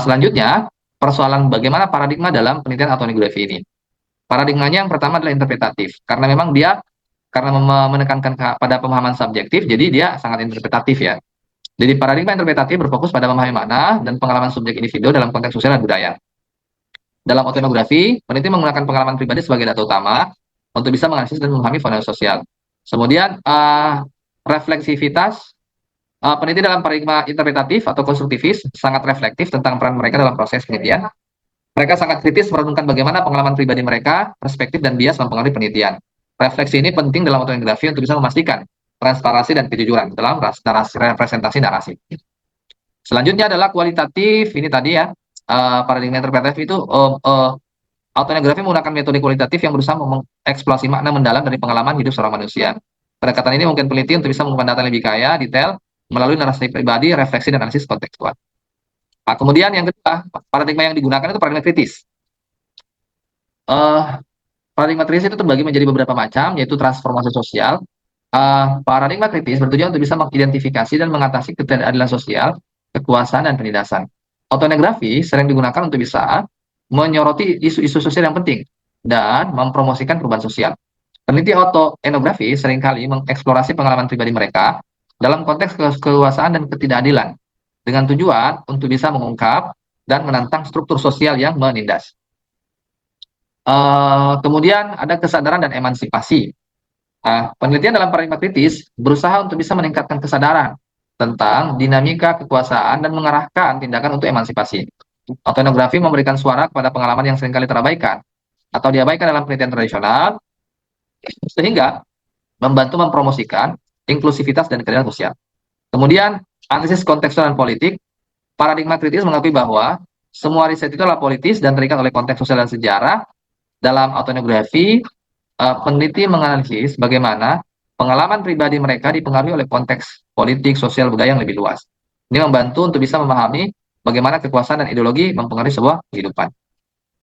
Selanjutnya, persoalan bagaimana paradigma dalam penelitian autoetnografi ini. Paradigmanya yang pertama adalah interpretatif, karena memang dia karena menekankan pada pemahaman subjektif, jadi dia sangat interpretatif ya. Jadi paradigma interpretatif berfokus pada memahami makna dan pengalaman subjek individu dalam konteks sosial dan budaya. Dalam autoetnografi, peneliti menggunakan pengalaman pribadi sebagai data utama untuk bisa menganalisis dan memahami fenomena sosial. Kemudian refleksivitas, peneliti dalam paradigma interpretatif atau konstruktivis sangat reflektif tentang peran mereka dalam proses penelitian. Mereka sangat kritis merenungkan bagaimana pengalaman pribadi mereka, perspektif dan bias mempengaruhi penelitian. Refleksi ini penting dalam autoetnografi untuk bisa memastikan transparansi dan kejujuran dalam representasi narasi. Selanjutnya adalah kualitatif, ini tadi ya, paradigma interpretatif itu autoetnografi menggunakan metode kualitatif yang berusaha mengeksplorasi makna mendalam dari pengalaman hidup seorang manusia. Pendekatan ini mungkin peneliti untuk bisa mengumumkan data lebih kaya, detail, melalui narasi pribadi, refleksi, dan analisis kontekstual. Nah, kemudian yang kedua, paradigma yang digunakan itu paradigma kritis. Paradigma kritis itu terbagi menjadi beberapa macam, yaitu transformasi sosial. Paradigma kritis bertujuan untuk bisa mengidentifikasi dan mengatasi ketidakadilan sosial, kekuasaan, dan penindasan. Autoetnografi sering digunakan untuk bisa menyoroti isu-isu sosial yang penting dan mempromosikan perubahan sosial. Peneliti autoetnografi seringkali mengeksplorasi pengalaman pribadi mereka dalam konteks kekuasaan dan ketidakadilan dengan tujuan untuk bisa mengungkap dan menantang struktur sosial yang menindas. Kemudian ada kesadaran dan emansipasi. Penelitian dalam paradigma kritis berusaha untuk bisa meningkatkan kesadaran tentang dinamika kekuasaan dan mengarahkan tindakan untuk emansipasi. Autoetnografi memberikan suara kepada pengalaman yang seringkali terabaikan atau diabaikan dalam penelitian tradisional, sehingga membantu mempromosikan inklusivitas dan keadilan sosial. Kemudian, analisis kontekstual dan politik, paradigma kritis mengakui bahwa semua riset itu adalah politis dan terikat oleh konteks sosial dan sejarah. Dalam autoetnografi, peneliti menganalisis bagaimana pengalaman pribadi mereka dipengaruhi oleh konteks politik, sosial, budaya yang lebih luas. Ini membantu untuk bisa memahami bagaimana kekuasaan dan ideologi mempengaruhi sebuah kehidupan.